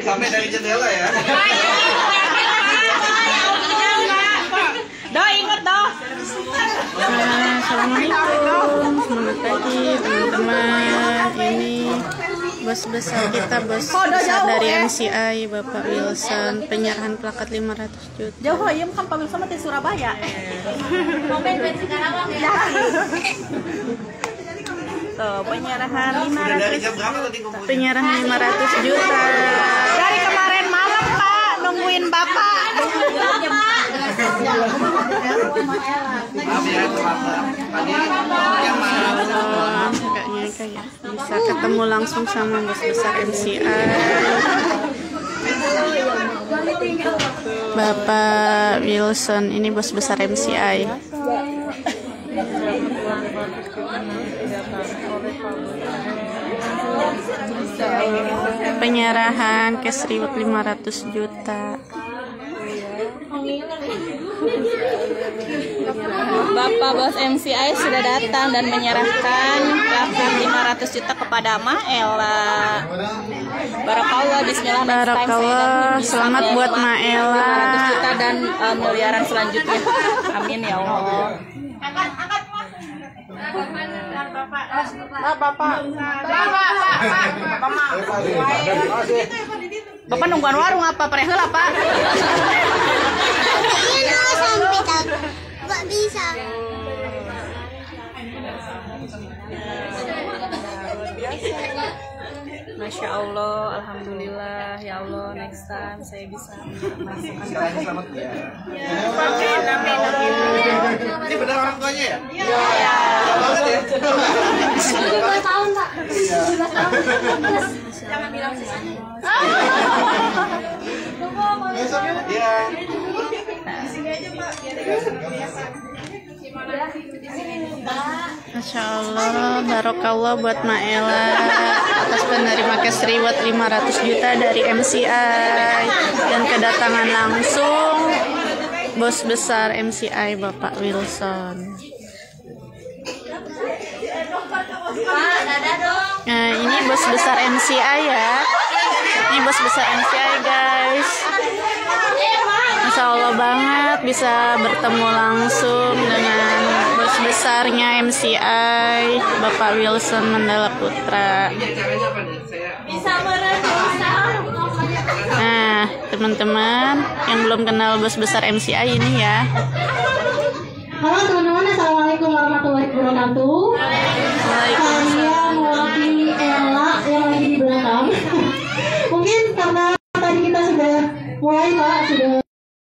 Sampai dari jendela ya. Do inget do. Assalamualaikum, selamat pagi teman-teman. Ini bos besar kita, bos besar dari MCI, Bapak Wilson, penyerahan plakat 500 juta. Jauh ya, kan Pak Wilson di Surabaya. Tuh, penyerahan 500 juta. Dari kemarin malam Pak, nungguin Bapak. Kayaknya kayak bisa ketemu langsung sama bos besar MCI, Bapak Wilson. Ini bos besar MCI. Penyerahan cash reward 500 juta. Bapak bos MCI sudah datang dan menyerahkan plakat 500 juta kepada Maela. Barakallah, bismillah. Barakallah, selamat buat Maela. 500 juta dan miliaran selanjutnya. Amin ya Allah. Bapak nungguan warung apa? Perehel apa? Nggak bisa. Masya Allah, alhamdulillah, ya Allah, next time saya bisa masukkan. Selamat ya. Ini benar orang tuanya ya? Iya. Banget ya. 15 tahun Pak. 15 tahun. Jangan bilang sih. Iya. Masya Allah, barokallah buat Maela atas penerima cash reward 500 juta dari MCI dan kedatangan langsung bos besar MCI, Bapak Wilson. Nah, ini bos besar MCI ya. Ini bos besar MCI, guys. Masya Allah banget bisa bertemu langsung dengan bos besarnya MCI, Bapak Wilson Mandala Putra. Nah, teman-teman yang belum kenal bos besar MCI ini ya. Halo teman-teman, assalamualaikum warahmatullahi wabarakatuh. Saya mewakili Ella yang lagi di belakang. Mungkin karena tadi kita sudah mulai Pak, sudah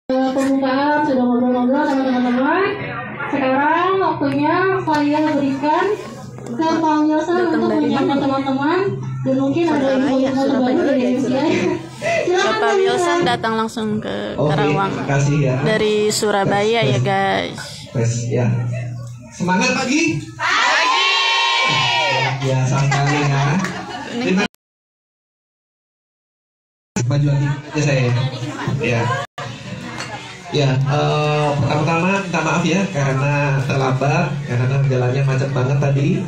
pembukaan, sudah ngobrol-ngobrol sama teman-teman. Sekarang waktunya saya berikan ke Pak Wilson untuk menyapa teman-teman dan mungkin ada info terbaru dari MCI. Bapak Wilson datang langsung ke Karawang Ya. dari Surabaya ya guys. Ya. Semangat pagi. Pagi. Biasa sekali ya. Terima baju aja saya. Ya. Ya, pertama-tama minta maaf ya karena terlambat, karena jalannya macet banget tadi.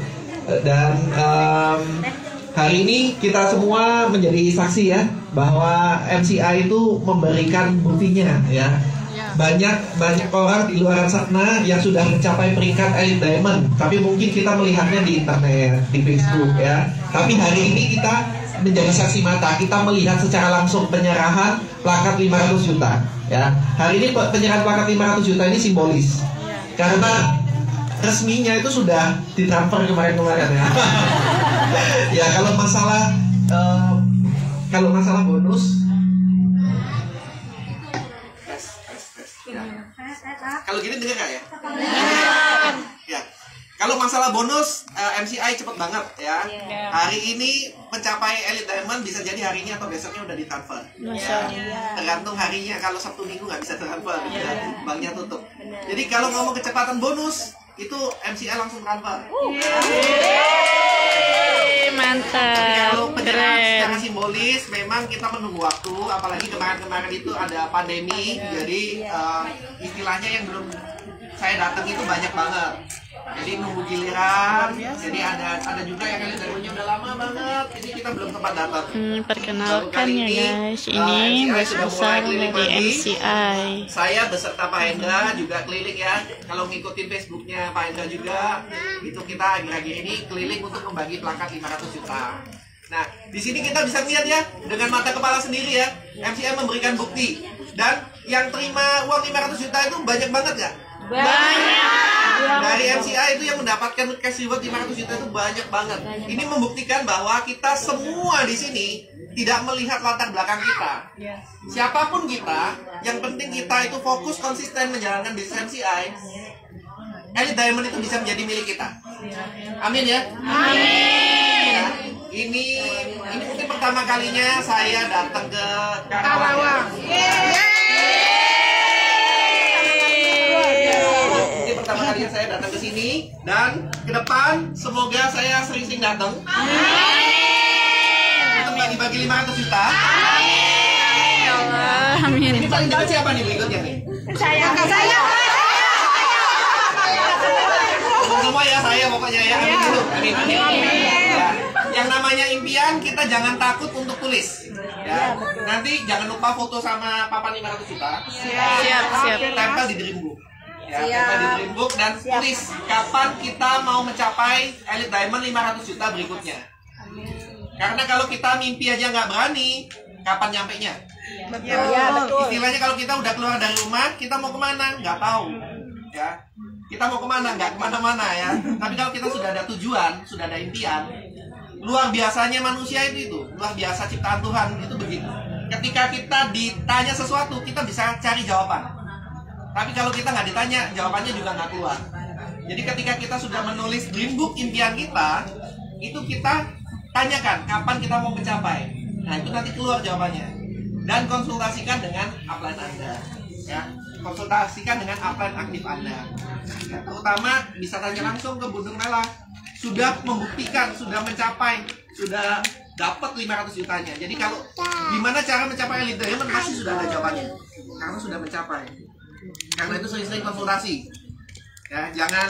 Dan hari ini kita semua menjadi saksi ya bahwa MCI itu memberikan buktinya ya. Banyak orang di luar sana yang sudah mencapai peringkat Elite Diamond, tapi mungkin kita melihatnya di internet, di Facebook ya. Tapi hari ini kita menjadi saksi mata, kita melihat secara langsung penyerahan plakat 500 juta ya. Hari ini penyerahan plakat 500 juta ini simbolis karena resminya itu sudah ditransfer kemarin-kemarin ya. Ya kalau masalah bonus, kalau gini dengar nggak ya? Ya. Kalau masalah bonus, MCI cepet banget ya. Hari ini mencapai Elite Diamond bisa jadi hari ini atau besoknya udah ditransfer. Ya. Tergantung harinya. Kalau Sabtu Minggu nggak bisa transfer, ya. Banknya tutup. Jadi kalau ngomong kecepatan bonus, itu MCI langsung transfer. Mantap. Kalau penyerahan secara simbolis, memang kita menunggu waktu. Apalagi kemarin-kemarin itu ada pandemi, jadi istilahnya yang belum saya datang itu banyak banget. Jadi nunggu giliran. Jadi ada juga yang Elite Diamond-nya udah lama banget. Ini kita belum sempat datang. Perkenalkan ya guys, ini bos besar dari MCI. Saya beserta Pak Hendra juga keliling ya. Kalau ngikutin Facebooknya Pak Hendra juga, itu kita akhir-akhir ini keliling untuk membagi plakat 500 juta. Nah, di sini kita bisa lihat ya, dengan mata kepala sendiri ya, MCI memberikan bukti. Dan yang terima uang 500 juta itu banyak banget ya? Banyak. Dari MCI itu yang mendapatkan cash reward 500 juta itu banyak banget. Ini membuktikan bahwa kita semua di sini tidak melihat latar belakang kita. Siapapun kita, yang penting kita itu fokus konsisten menjalankan bisnis MCI. Elite Diamond itu bisa menjadi milik kita. Amin ya. Amin. Ya, ini mungkin pertama kalinya saya datang ke Karawang. Ini pertama kalinya saya datang ke sini, dan ke depan semoga saya sering-sering datang. Untuk bagi-bagi 500 juta. Amin. Ini paling dekat siapa nih berikutnya nih? Saya. Semua ya, saya pokoknya ya. Amin dulu. Amin. Ya. Yang namanya impian kita jangan takut untuk tulis. Ya. Nanti jangan lupa foto sama papan 500 juta. Siap. Tempel di dream book. Ya, tempel di dream book dan tulis kapan kita mau mencapai Elite Diamond 500 juta berikutnya. Karena kalau kita mimpi aja nggak berani, kapan nyampenya? Betul. Istilahnya kalau kita udah keluar dari rumah, kita mau kemana? Nggak tahu. Ya. Kita mau kemana? Nggak kemana-mana ya. Tapi kalau kita sudah ada tujuan, sudah ada impian, luar biasanya manusia itu luar biasa ciptaan Tuhan itu begitu. Ketika kita ditanya sesuatu, kita bisa cari jawaban. Tapi kalau kita nggak ditanya, jawabannya juga nggak keluar. Jadi ketika kita sudah menulis dream book impian kita, itu kita tanyakan kapan kita mau mencapai. Nah itu nanti keluar jawabannya. Dan konsultasikan dengan upline Anda. Ya, konsultasikan dengan upline aktif Anda. Ya, terutama bisa tanya langsung ke Bundung Mela. Sudah membuktikan, sudah mencapai, sudah dapat 500 jutanya. Jadi kalau gimana cara mencapai Elite Diamond pasti sudah ada jawabannya. Karena sudah mencapai. Karena itu sering-sering konsultasi. Ya, jangan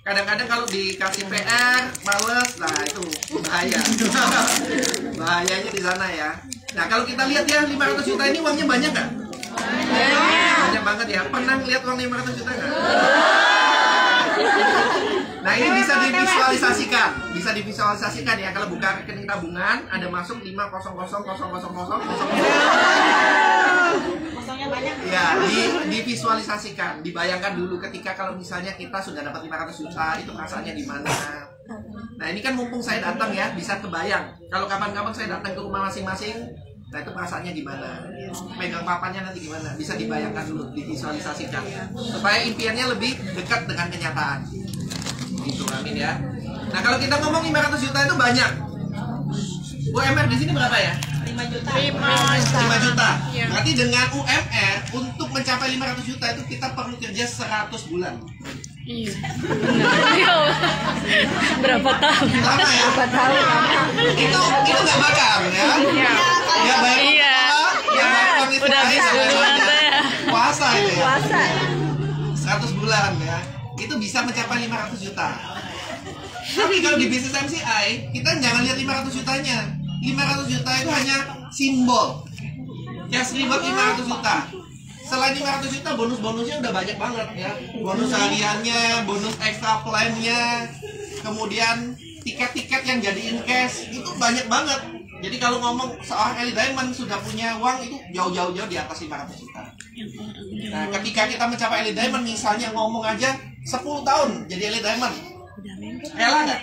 kadang-kadang kalau dikasih PR males, nah itu bahaya. Bahayanya di sana ya. Nah, kalau kita lihat ya 500 juta ini uangnya banyak nggak? Banyak banget ya. Pernah lihat uang 500 juta nggak? Nah ini bisa divisualisasikan ya. Kalau buka rekening tabungan ada masuk 5000000. Kosongnya banyak. Ya, divisualisasikan, dibayangkan dulu ketika kalau misalnya kita sudah dapat 500 juta itu perasaannya gimana. Nah ini kan mumpung saya datang ya, bisa kebayang. Kalau kapan-kapan saya datang ke rumah masing-masing, nah itu perasaannya gimana, megang papannya nanti gimana, bisa dibayangkan dulu, divisualisasikan supaya impiannya lebih dekat dengan kenyataan. Gitu, amin ya. Nah kalau kita ngomong 500 juta itu banyak. UMR di sini berapa ya? 5 juta. 5 juta. Berarti dengan UMR untuk mencapai 500 juta itu kita perlu kerja 100 bulan. Iya. Berapa tahun? Lama ya? Berapa tahun? Itu nggak bakal ya? Ya bayar ya udah habis duluan ya. Puasa itu ya? Puasa 100 bulan ya. Itu bisa mencapai 500 juta. Tapi kalau di bisnis MCI, kita jangan lihat 500 jutanya. 500 juta itu hanya simbol. Cash reward 500 juta. Selain 500 juta, bonus-bonusnya udah banyak banget ya. Bonus hariannya, bonus extra plan-nya, kemudian tiket-tiket yang jadiin cash, itu banyak banget. Jadi kalau ngomong seorang Elite Diamond sudah punya uang itu jauh-jauh di atas 500 juta. Nah, ketika kita mencapai Elite Diamond, misalnya ngomong aja 10 tahun jadi Elite Diamond, rela nggak?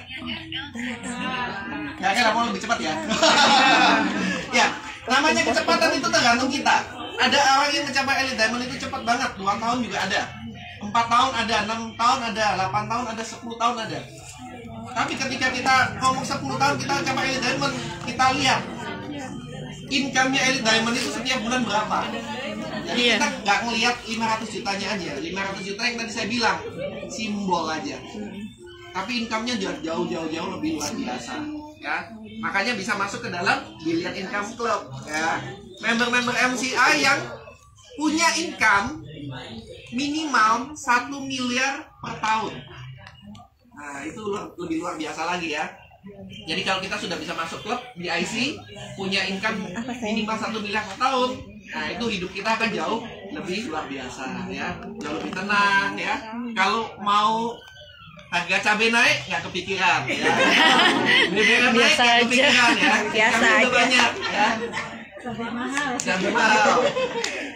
Kira-kira mau lebih cepat ya? Ya, namanya kecepatan itu tergantung kita. Ada orang yang mencapai Elite Diamond itu cepat banget, 2 tahun juga ada, 4 tahun ada, 6 tahun ada, 8 tahun ada, 10 tahun ada. Tapi ketika kita ngomong 10 tahun kita mencapai Elite Diamond, kita lihat income-nya Elite Diamond itu setiap bulan berapa. Jadi kita nggak ngelihat 500 jutanya aja. 500 juta yang tadi saya bilang simbol aja. Tapi income-nya jauh lebih luar biasa ya. Makanya bisa masuk ke dalam Billion Income Club ya. Member-member MCI yang punya income minimal 1 miliar per tahun. Nah, itu lebih luar biasa lagi ya. Jadi kalau kita sudah bisa masuk klub di IC, punya income minimal 1 miliar per tahun, nah itu hidup kita akan jauh lebih luar biasa ya, jauh lebih tenang ya. Kalau mau harga cabai naik nggak kepikiran ya, BBM naik nggak kepikiran ya, biasa aja. Banyak ya. Cabai mahal,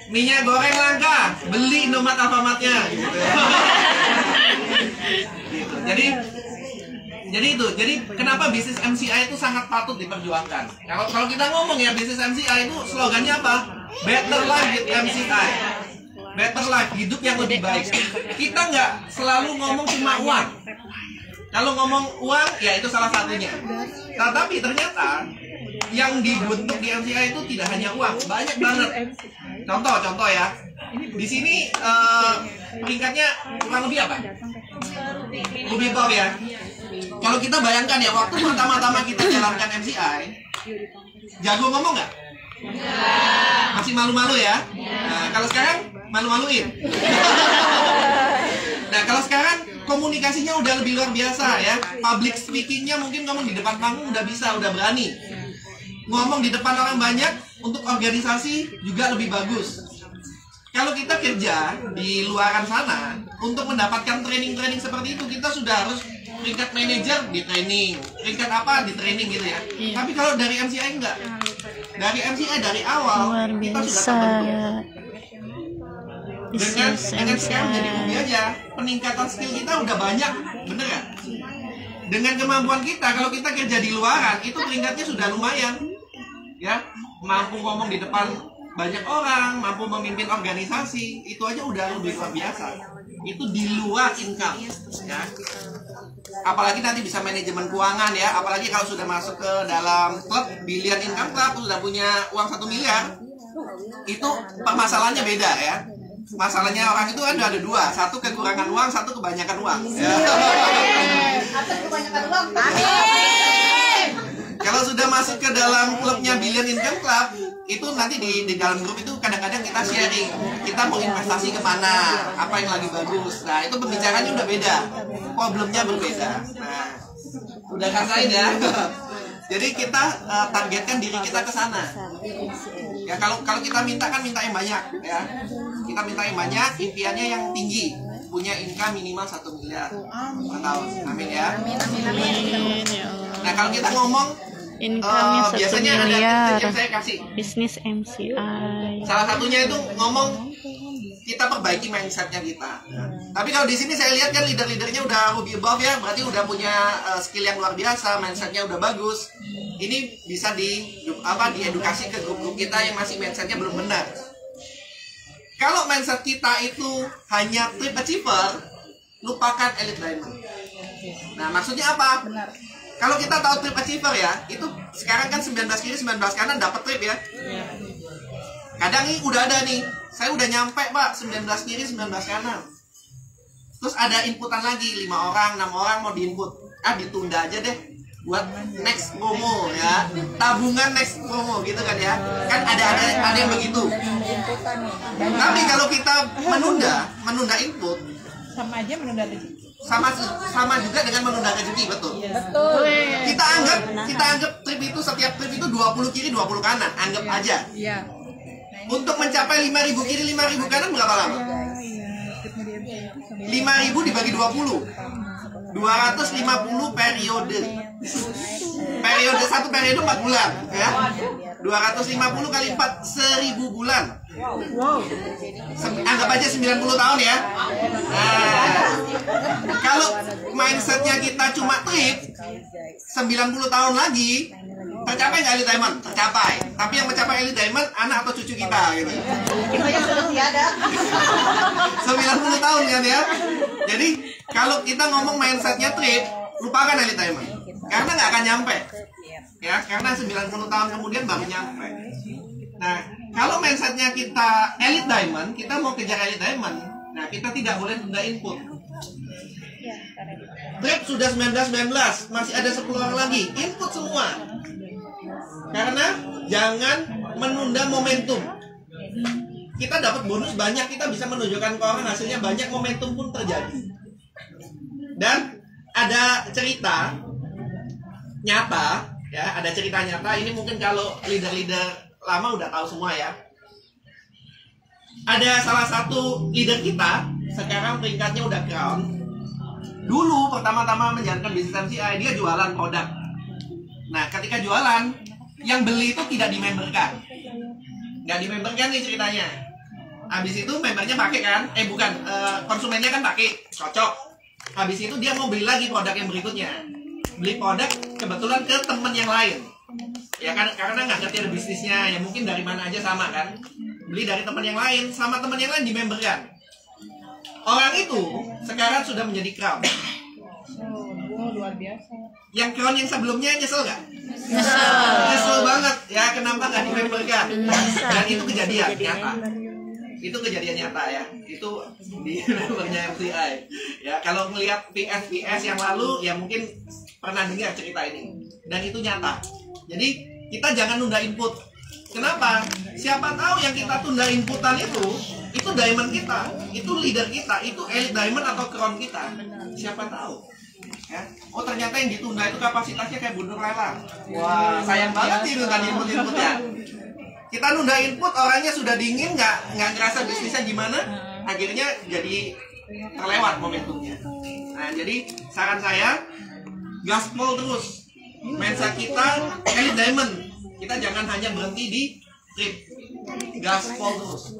minyak goreng langka, beli Indomaret Alfamartnya gitu ya. Gitu. Jadi kenapa bisnis MCI itu sangat patut diperjuangkan. Kalau kita ngomong ya bisnis MCI itu slogannya apa? Better life with MCI. Better life, hidup yang lebih baik. Kita nggak selalu ngomong cuma uang. Kalau ngomong uang ya itu salah satunya. Nah, tapi ternyata yang dibentuk di MCI itu tidak hanya uang, banyak banget. Contoh ya. Di sini peringkatnya kurang lebih apa? Lebih top ya. Kalau kita bayangkan ya, waktu pertama-tama kita jalankan MCI, jago ngomong nggak? Masih malu-malu ya? Nah, kalau sekarang malu-maluin. Nah, kalau sekarang komunikasinya udah lebih luar biasa ya. Public speakingnya mungkin ngomong di depan panggung udah bisa, udah berani. Ngomong di depan orang banyak untuk organisasi juga lebih bagus. Kalau kita kerja di luaran sana, untuk mendapatkan training-training seperti itu, kita sudah harus peringkat manajer di training, peringkat apa di training gitu ya. Tapi kalau dari MCI enggak. Dari MCI dari awal kita sudah terbentuk. Dengan sekarang jadi bumi aja, peningkatan skill kita udah banyak, bener gak? Dengan kemampuan kita, kalau kita kerja di luaran, itu peringkatnya sudah lumayan, ya. Mampu ngomong di depan banyak orang, mampu memimpin organisasi, itu aja udah lebih luar biasa. Itu di luar income, ya. Apalagi nanti bisa manajemen keuangan ya, apalagi kalau sudah masuk ke dalam klub Billion Income Club, sudah punya uang 1 miliar, itu permasalahannya beda ya. Masalahnya orang itu kan ada dua, satu kekurangan uang, satu kebanyakan uang. Ya. Kebanyakan uang. Kalau sudah masuk ke dalam klubnya Billion Income Club, itu nanti di dalam grup itu kadang-kadang kita sharing, kita mau investasi kemana, apa yang lagi bagus. Nah, itu pembicaranya udah beda, problemnya berbeda. Nah, udah rasain ya. Jadi kita targetkan diri kita ke sana. Ya, kalau kita minta kan minta yang banyak ya. Kita minta yang banyak, impiannya yang tinggi, punya income minimal 1 miliar per tahun. Amin ya. Amin. Nah, kalau kita ngomong income-nya 1 biasanya miliar, ada yang saya kasih. bisnis MCI. Salah satunya itu ngomong kita perbaiki mindsetnya kita. Tapi kalau di sini saya lihat kan leader-leadernya udah lebih above ya, berarti udah punya skill yang luar biasa, mindsetnya udah bagus. Ini bisa diedukasi ke grup-grup kita yang masih mindsetnya belum benar. Kalau mindset kita itu hanya trip achiever, lupakan elite diamond. Nah, maksudnya apa? Benar. Kalau kita tahu trip achiever ya, itu sekarang kan 19 kiri 19 kanan dapat trip ya. Kadang nih udah ada nih, saya udah nyampe Pak 19 kiri 19 kanan. Terus ada inputan lagi 5 orang, 6 orang mau diinput. Ditunda aja deh buat next promo ya. Tabungan next promo gitu kan ya. Kan ada yang begitu. Tapi kalau kita menunda input, sama aja menunda rezeki. Sama juga dengan menunda rezeki, betul. Betul. Kita anggap trip itu, setiap trip itu 20 kiri 20 kanan, anggap aja. Iya. Untuk mencapai 5.000 kiri 5.000 kanan berapa lama? 5.000 dibagi 20. 250 periode. Periode 1 periode 4 bulan ya. 250 kali 4 1000 bulan. Wow. Anggap aja 90 tahun ya. Nah, kalau mindsetnya kita cuma trip 90 tahun lagi, tercapai nggak elite diamond? Tercapai. Tapi yang mencapai elite diamond anak atau cucu kita gitu. Kita yang sudah tiada. 90 tahun kan ya. Jadi kalau kita ngomong mindsetnya trip, lupakan elite diamond. Karena nggak akan nyampe. Ya, karena 90 tahun kemudian baru nyampe. Nah, kalau mindsetnya kita elite diamond, kita mau kejar elite diamond, nah kita tidak boleh tunda input. Trip sudah 19, masih ada 10 orang lagi, input semua. Karena jangan menunda momentum. Kita dapat bonus banyak, kita bisa menunjukkan ke orang hasilnya banyak, momentum pun terjadi. Dan ada cerita nyata, ya, ada cerita nyata. Ini mungkin kalau leader-leader lama udah tahu semua ya. Ada salah satu leader kita, sekarang peringkatnya udah crown. Dulu pertama-tama menjalankan bisnis MCI, dia jualan produk. Nah, ketika jualan, yang beli itu tidak dimemberkan. Nggak dimemberkan nih ceritanya. Habis itu membernya pakai kan? Konsumennya kan pakai, cocok. Habis itu dia mau beli lagi produk yang berikutnya. Beli produk kebetulan ke teman yang lain. Ya kan, karena nggak ngerti ada bisnisnya, ya mungkin dari mana aja sama kan. Beli dari teman yang lain, sama teman yang lain dimemberkan. Orang itu sekarang sudah menjadi crown. Luar biasa. Yang crown yang sebelumnya nyesel nggak? Nyesel banget. Ya kenapa nggak dimemberkan? Dan itu kejadian nyata. Itu kejadian nyata ya. Itu di membernya MCI. Ya kalau melihat PS yang lalu ya mungkin pernah dengar cerita ini. Dan itu nyata. Jadi kita jangan nunda input. Kenapa? Siapa tahu yang kita tunda inputan itu diamond kita, itu leader kita, itu elite diamond atau crown kita. Siapa tahu? Ya. Oh ternyata yang ditunda itu kapasitasnya kayak bundur lelang. Wah sayang banget nih nunda input ya. Kita nunda input, orangnya sudah dingin, nggak ngerasa bisnisnya gimana, akhirnya jadi terlewat momentumnya. Nah jadi saran saya gaspol terus. Mensa kita elite diamond. Kita jangan hanya berhenti di trip, gaspol terus.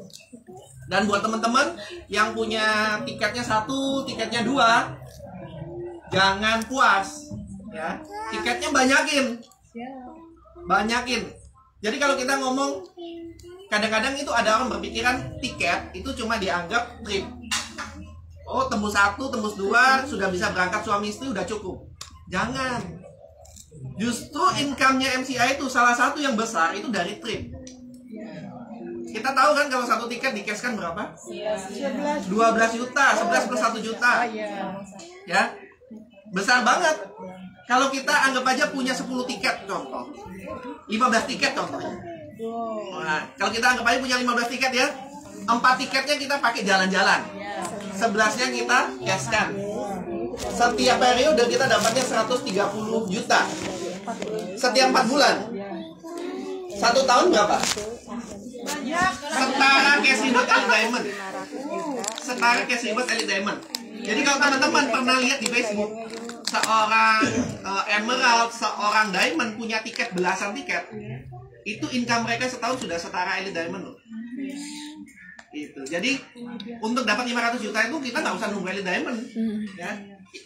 Dan buat teman-teman yang punya tiketnya 1, tiketnya 2, jangan puas, ya. Tiketnya banyakin. Jadi kalau kita ngomong, kadang-kadang itu ada orang berpikiran tiket itu cuma dianggap trip. Oh tembus 1, tembus 2, sudah bisa berangkat suami istri udah cukup. Jangan. Justru income-nya MCI itu salah satu yang besar itu dari trip. Kita tahu kan kalau satu tiket di cash kan berapa? 12 juta, 11 plus 1 juta. Ya. Besar banget. Kalau kita anggap aja punya 10 tiket contoh. 15 tiket contohnya. Nah, kalau kita anggap aja punya 15 tiket ya. 4 tiketnya kita pakai jalan-jalan. 11-nya kita cashkan. Setiap periode kita dapatnya 130 juta. Setiap 4 bulan. 1 tahun berapa? Setara cash reward elite diamond. Setara cash reward elite diamond. Jadi kalau teman-teman pernah lihat di Facebook, seorang emerald, seorang diamond punya tiket belasan tiket, itu income mereka setahun sudah setara elite diamond loh. Itu. Jadi untuk dapat 500 juta itu kita nggak usah nunggu elite diamond. Ya.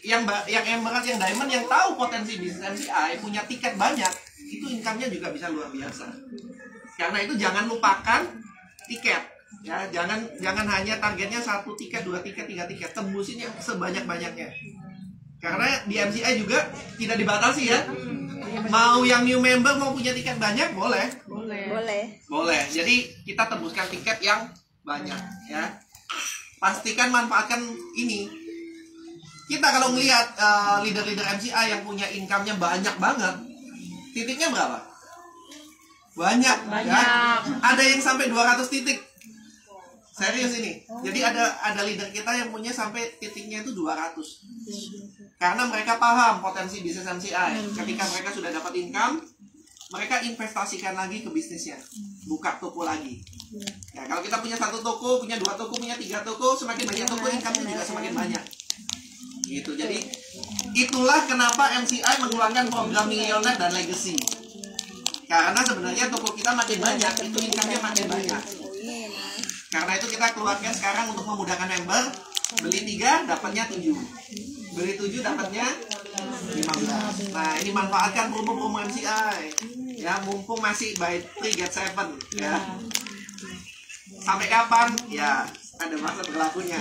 Yang emerald, yang diamond, yang tahu potensi bisnis MCI, punya tiket banyak, itu income-nya juga bisa luar biasa. Karena itu jangan lupakan tiket. Ya, jangan hanya targetnya 1 tiket, 2 tiket, 3 tiket, tembusin yang sebanyak-banyaknya. Karena di MCI juga tidak dibatasi ya. Mau yang new member mau punya tiket banyak boleh. Jadi kita tembuskan tiket yang banyak ya. Pastikan manfaatkan ini. Kita kalau melihat leader-leader MCI yang punya income-nya banyak banget, titiknya berapa? Banyak. Ya? Ada yang sampai 200 titik. Serius ini. Jadi ada leader kita yang punya sampai titiknya itu 200. Karena mereka paham potensi bisnis MCI. Ketika mereka sudah dapat income, mereka investasikan lagi ke bisnisnya. Buka toko lagi. Ya, kalau kita punya 1 toko, punya 2 toko, punya 3 toko, semakin banyak toko, income-nya juga semakin banyak. Gitu. Jadi itulah kenapa MCI mengeluarkan program Millionaire dan Legacy. Karena sebenarnya toko kita makin banyak, itu income-nya makin banyak. Karena itu kita keluarkan sekarang untuk memudahkan member. Beli 3 dapatnya 7, beli 7 dapatnya 15. Nah ini manfaatkan promo-promo MCI ya, mumpung masih buy 3 get 7 ya. Sampai kapan? Ya ada masa berlakunya.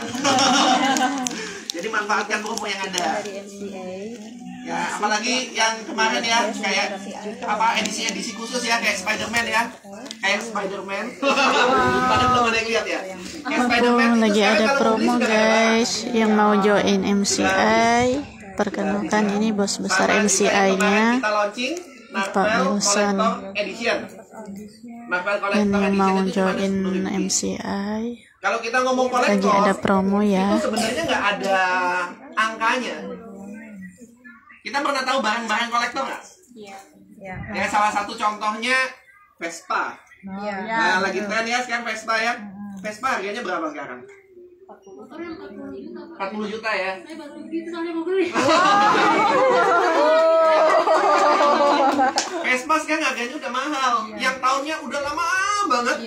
Jadi manfaatkan promo yang ada. Ya, apalagi yang kemarin ya, kayak apa edisi khusus ya, kayak Spider-Man ya. Kayak Spider-Man. Pada belum ada yang lihat ya. Kayak Spider-Man lagi ada promo guys, yang mau join MCI. Perkenalkan ini bos besar MCI-nya, Pak Wilson. Yang mau join MCI. Kalau kita ngomong kolektor, lagi ada promo ya. Itu sebenarnya nggak ada angkanya. Kita pernah tahu barang-barang kolektor nggak? Iya. Ya, salah satu contohnya Vespa. Iya. Nah, lagi tren ya sekarang Vespa ya. Vespa harganya berapa sekarang? 40 juta ya. Vespa sekarang harganya udah mahal. Yang tahunnya udah lama banget.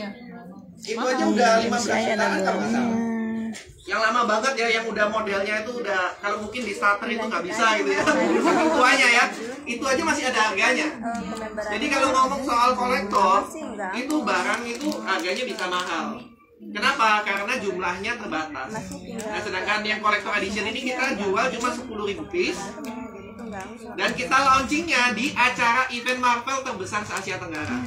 Itu aja udah 15 jutaan kalau nggak salah. Yang lama banget ya, yang udah modelnya itu udah, kalau mungkin di starter itu nggak bisa gitu ya. Tuanya ya, itu aja masih ada harganya. Jadi kalau ngomong soal kolektor, itu barang itu harganya bisa mahal. Kenapa? Karena jumlahnya terbatas. Nah, sedangkan yang kolektor edition ini kita jual cuma 10.000 piece. Dan kita launchingnya di acara event Marvel terbesar se-Asia Tenggara.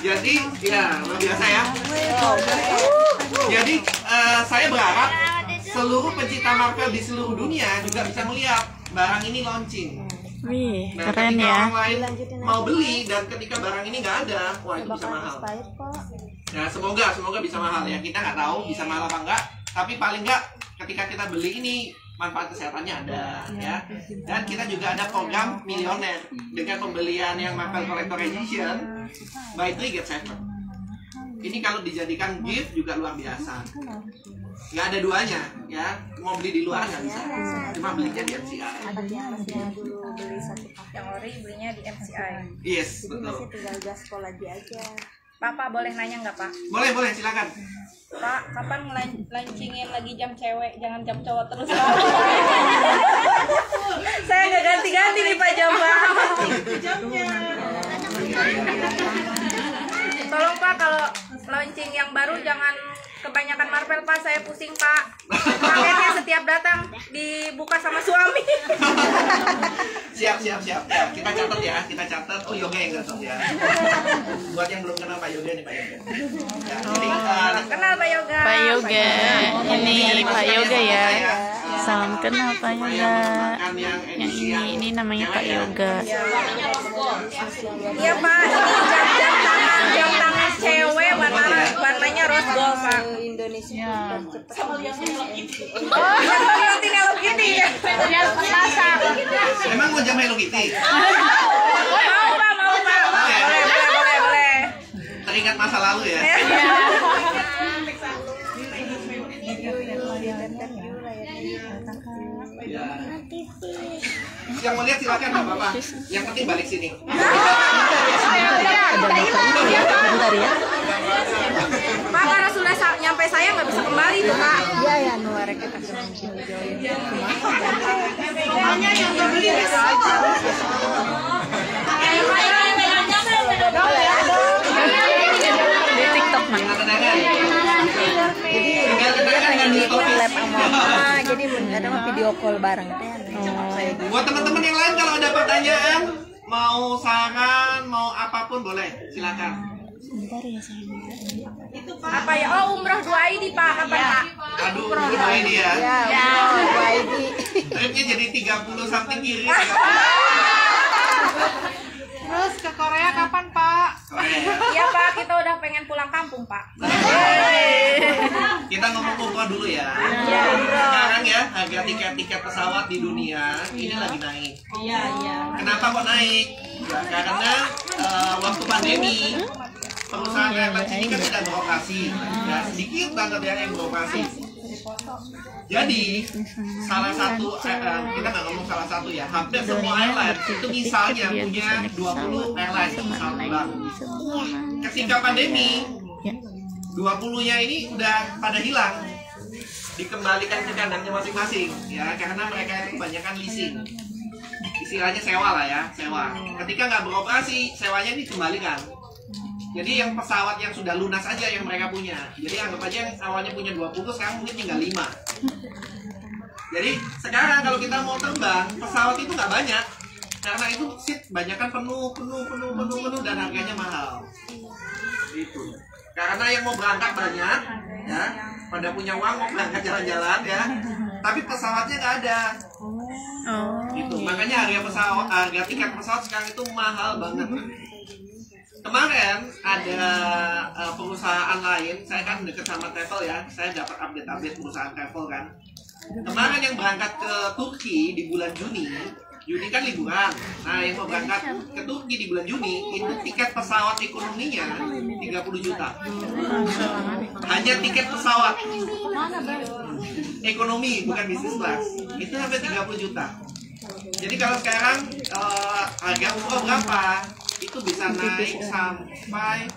Jadi, ya luar biasa ya. Jadi, saya berharap seluruh pencinta Marvel di seluruh dunia juga bisa melihat barang ini launching. Wih, Nah, keren ketika ya. orang lain mau beli dan ketika barang ini nggak ada, wah itu bisa mahal. Nah, semoga bisa mahal ya. Kita nggak tahu bisa mahal apa enggak, tapi paling nggak ketika kita beli ini manfaat kesehatannya ada ya. Dan kita juga ada program milioner dengan pembelian yang Marvel Collector Edition buy 3 get 7. Ini kalau dijadikan gift juga luar biasa. Nggak ada duanya ya. Mau beli di luar nggak bisa, cuma belinya di MCI. Yang ori belinya di MCI. Yes, betul. Tinggal gaspol lagi aja. Pak, boleh nanya nggak Pak? Boleh silakan. Pak, kapan launchingin lagi jam cewek? Jangan jam cowok terus. Saya nggak ganti-ganti nih Pak jam Pak. Jamnya. Tolong Pak, kalau launching yang baru jangan kebanyakan Marvel Pak, saya pusing Pak. Paketnya setiap datang dibuka sama suami. Siap. Ya, kita catat ya, Oh, Yoga yang catat ya. Buat yang belum kenal Pak Yoga nih, Pak Yoga. Ya, jadi, Kenal Pak Yoga. Pak Yoga, ini Pak Yoga ya. Salam kenal Pak Yoga. Yang ini namanya Pak Yoga. Iya Pak, ini jam tangan cewek warnanya rose gold Pak. Indonesia. Sama lihat Hello Kitty. Oh, Hello Kitty ya. Masak. Emang mau jam Hello Kitty? Mau Pak. Boleh. Teringat masa lalu ya. Ya. Yang mau lihat silakan nggak apa-apa. Yang penting balik sini. Pak, karena sudah nyampe saya nggak bisa kembali tuh Pak. Iya ya, nuar kita. Pokoknya yang beli besok aja. Di TikTok mana? Jadi kadang video call bareng. Buat teman-teman yang lain kalau ada pertanyaan, mau saran, mau apapun boleh, silakan. Apa ya? Oh, umroh 2 ID Pak, kapan Pak? Aduh, umroh ini ya. Ya, umroh 2 ID. Tripnya jadi 30 something kiri. Terus ke Korea kapan Pak? Iya Pak, kita udah pengen pulang kampung Pak. Kita ngomong umroh dulu ya. Sekarang ya, harga tiket pesawat di dunia ini lagi naik. Kenapa kok naik? Ya, karena waktu pandemi perusahaan airlines ini kan tidak beroperasi. Ya, sedikit banget yang beroperasi. Jadi salah satu kita nggak ngomong salah satu ya, hampir semua airline itu misalnya punya 20 airline misalnya. Ketika pandemi 20-nya ini udah pada hilang, dikembalikan ke kandangnya masing-masing ya, karena mereka itu kebanyakan leasing, istilahnya sewa lah ya, sewa. Ketika nggak beroperasi, sewanya dikembalikan. Jadi yang pesawat yang sudah lunas aja yang mereka punya. Jadi anggap aja yang awalnya punya 20, sekarang mungkin tinggal 5. Jadi sekarang kalau kita mau terbang, pesawat itu nggak banyak. Karena itu seat banyakan penuh dan harganya mahal. Gitu. Karena yang mau berangkat banyak, ya, pada punya uang mau berangkat jalan-jalan ya. Tapi pesawatnya nggak ada. Gitu. Makanya harga tiket pesawat sekarang itu mahal banget. Kemarin ada perusahaan lain, saya kan deket sama travel ya, saya dapat update perusahaan travel kan. Kemarin yang berangkat ke Turki di bulan Juni Juni kan liburan. Nah, yang mau berangkat ke Turki di bulan Juni itu tiket pesawat ekonominya 30 juta. Hanya tiket pesawat ekonomi, bukan bisnis class. Itu sampai 30 juta. Jadi kalau sekarang harga umroh berapa? Itu bisa naik sampai